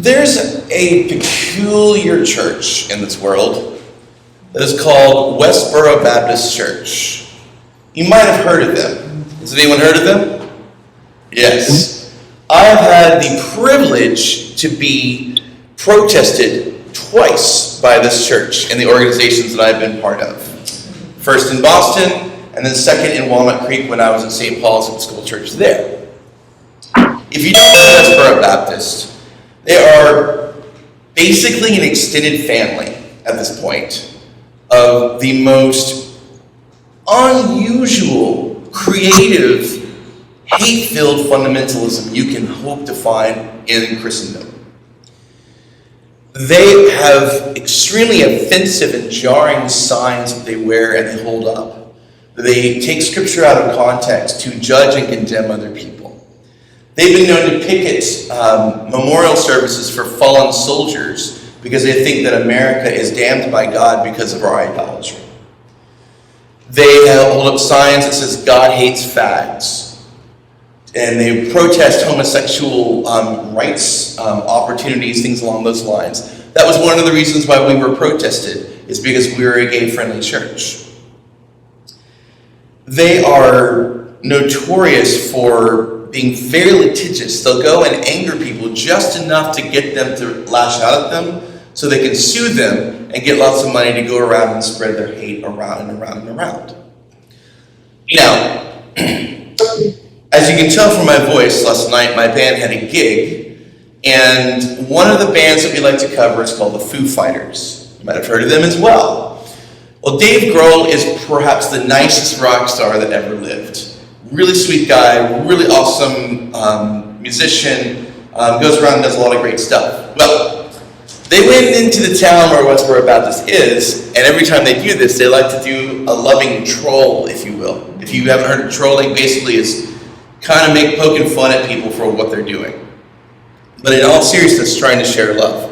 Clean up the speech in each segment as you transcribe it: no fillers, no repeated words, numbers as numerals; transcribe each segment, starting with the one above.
There's a peculiar church in this world that is called Westboro Baptist Church. You might have heard of them. Has anyone heard of them? Yes. I have had the privilege to be protested twice by this church and the organizations that I've been part of. First in Boston, and then second in Walnut Creek when I was at St. Paul's at the school church there. If you don't know Westboro Baptist, they are basically an extended family at this point of the most unusual, creative, hate-filled fundamentalism you can hope to find in Christendom. They have extremely offensive and jarring signs that they wear and they hold up. They take scripture out of context to judge and condemn other people. They've been known to picket memorial services for fallen soldiers because they think that America is damned by God because of our idolatry. They hold up signs that says God hates fags. And they protest homosexual rights, opportunities, things along those lines. That was one of the reasons why we were protested, is because we were a gay-friendly church. They are notorious for being very litigious. They'll go and anger people just enough to get them to lash out at them so they can sue them and get lots of money to go around and spread their hate around and around and around. Now, as you can tell from my voice, last night my band had a gig, and one of the bands that we like to cover is called the Foo Fighters. You might have heard of them as well. Well, Dave Grohl is perhaps the nicest rock star that ever lived. Really sweet guy, really awesome musician, goes around and does a lot of great stuff. Well, they went into the town where Westboro Baptist is, and every time they do this, they like to do a loving troll, if you will. If you haven't heard of trolling, basically is kind of poking fun at people for what they're doing. But in all seriousness, trying to share love.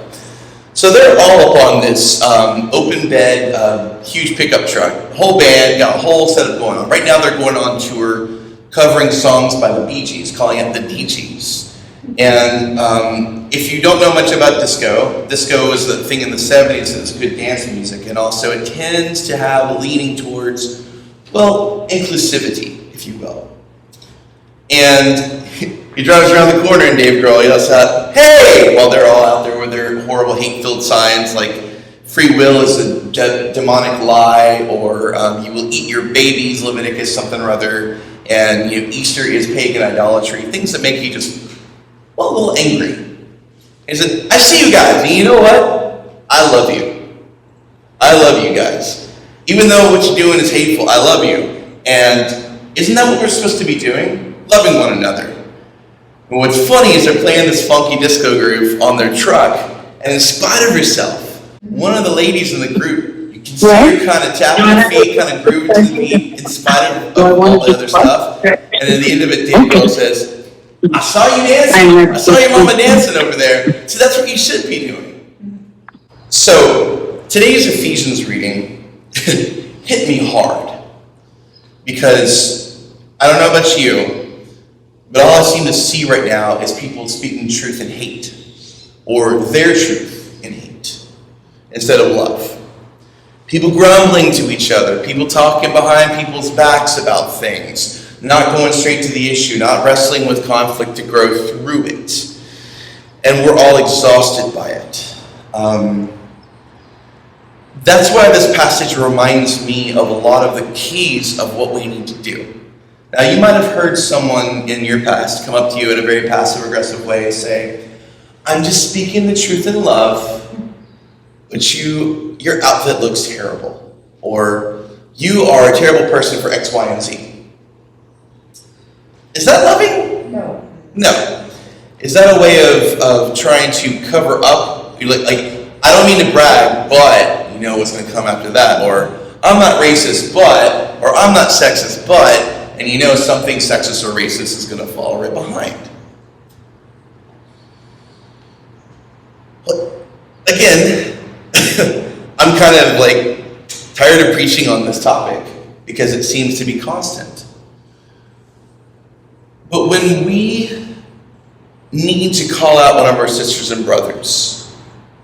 So they're all up on this open bed, huge pickup truck. Whole band, got a whole setup going on. Right now they're going on tour covering songs by the Bee Gees, calling it the DGs. And if you don't know much about disco is the thing in the 70s that's good dance music, and also it tends to have a leaning towards, well, inclusivity, if you will. And he drives around the corner and Dave Grohl yells out, "Hey!" while they're all out there with their horrible hate-filled signs like free will is a demonic lie, or you will eat your babies, Leviticus something or other, and Easter is pagan idolatry, things that make you just, well, a little angry. And he said, "I see you guys, and you know what? I love you. I love you guys. Even though what you're doing is hateful, I love you. And isn't that what we're supposed to be doing? Loving one another." And what's funny is they're playing this funky disco groove on their truck, and in spite of herself, one of the ladies in the group, you can see her kind of tapping her feet, kind of grooving to the beat, in spite of all the other stuff. And at the end of it, Dave Grohl says, "I saw you dancing. I saw your mama dancing over there. So that's what you should be doing." So today's Ephesians reading hit me hard, because I don't know about you, but all I seem to see right now is people speaking truth in hate, or their truth in hate, instead of love. People grumbling to each other, people talking behind people's backs about things, not going straight to the issue, not wrestling with conflict to grow through it. And we're all exhausted by it. That's why this passage reminds me of a lot of the keys of what we need to do. Now, you might have heard someone in your past come up to you in a very passive-aggressive way and say, "I'm just speaking the truth in love, but your outfit looks terrible," or "You are a terrible person for X, Y, and Z." Is that loving? No. No. Is that a way of trying to cover up? Like, I don't mean to brag, but you know what's going to come after that. Or, "I'm not racist, but," or "I'm not sexist, but," and you know something sexist or racist is going to fall right behind. But again, I'm kind of like tired of preaching on this topic because it seems to be constant. But when we need to call out one of our sisters and brothers,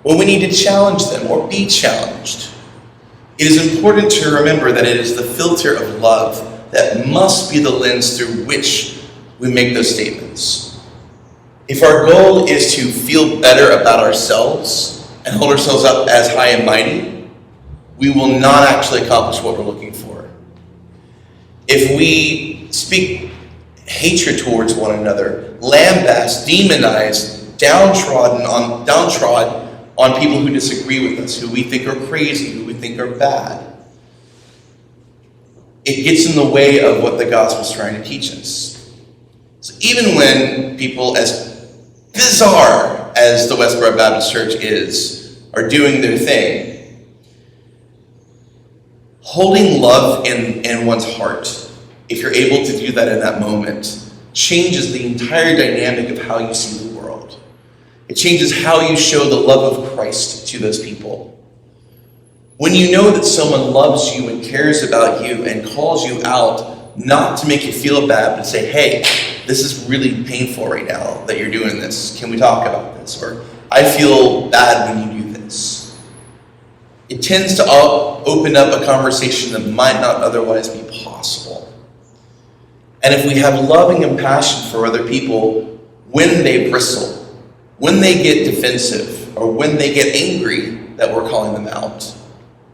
when we need to challenge them or be challenged, it is important to remember that it is the filter of love that must be the lens through which we make those statements. If our goal is to feel better about ourselves and hold ourselves up as high and mighty, we will not actually accomplish what we're looking for. If we speak hatred towards one another, lambast, demonize, downtrodden on people who disagree with us, who we think are crazy, who we think are bad, it gets in the way of what the gospel is trying to teach us. So even when people as bizarre as the Westboro Baptist Church are doing their thing, holding love in one's heart, if you're able to do that in that moment, changes the entire dynamic of how you see the world. It changes how you show the love of Christ to those people. When you know that someone loves you and cares about you and calls you out, not to make you feel bad, but say, hey, this is really painful right now that you're doing this. Can we talk about this? Or I feel bad when you do this. It tends to open up a conversation that might not otherwise be possible. And if we have loving compassion for other people when they bristle, when they get defensive, or when they get angry that we're calling them out,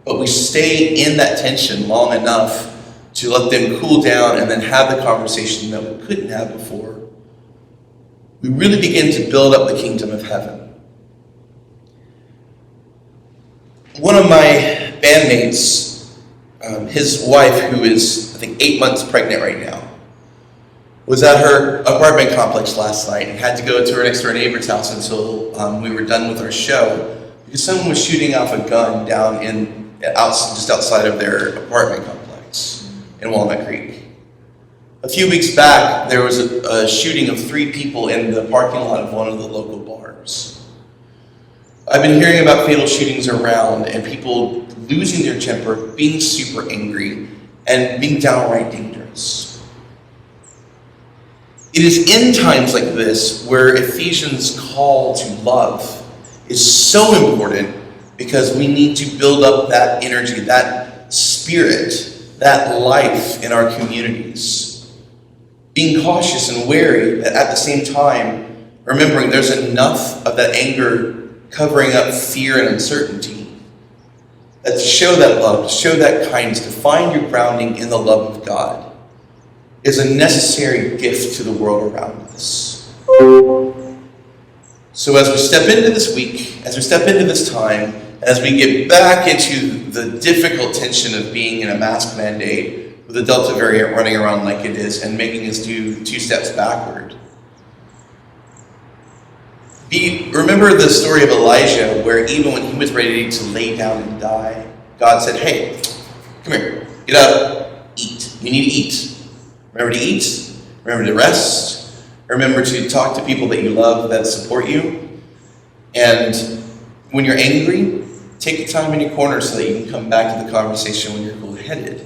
but we stay in that tension long enough to let them cool down and then have the conversation that we couldn't have before, we really begin to build up the kingdom of heaven. One of my bandmates, his wife, who is, I think, 8 months pregnant right now, was at her apartment complex last night and had to go to her next door neighbor's house until we were done with our show, because someone was shooting off a gun down just outside of their apartment complex in Walnut Creek. A few weeks back, there was a shooting of 3 people in the parking lot of one of the local bars. I've been hearing about fatal shootings around and people losing their temper, being super angry, and being downright dangerous. It is in times like this where Ephesians' call to love is so important, because we need to build up that energy, that spirit, that life in our communities. Being cautious and wary, but at the same time, remembering there's enough of that anger covering up fear and uncertainty, that to show that love, to show that kindness, to find your grounding in the love of God is a necessary gift to the world around us. So as we step into this week, as we step into this time, as we get back into the difficult tension of being in a mask mandate with the Delta variant running around like it is and making us do 2 steps backward, remember the story of Elijah, where even when he was ready to lay down and die, God said, hey, come here, get up, eat. You need to eat. Remember to eat. Remember to rest. Remember to talk to people that you love, that support you. And when you're angry, take the time in your corner so that you can come back to the conversation when you're cool-headed.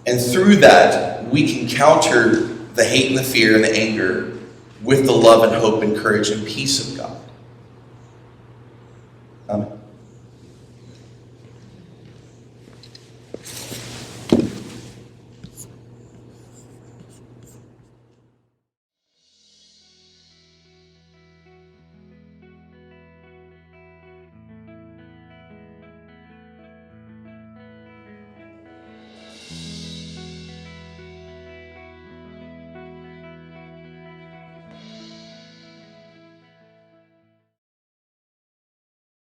And through that, we can counter the hate and the fear and the anger with the love and hope and courage and peace of God.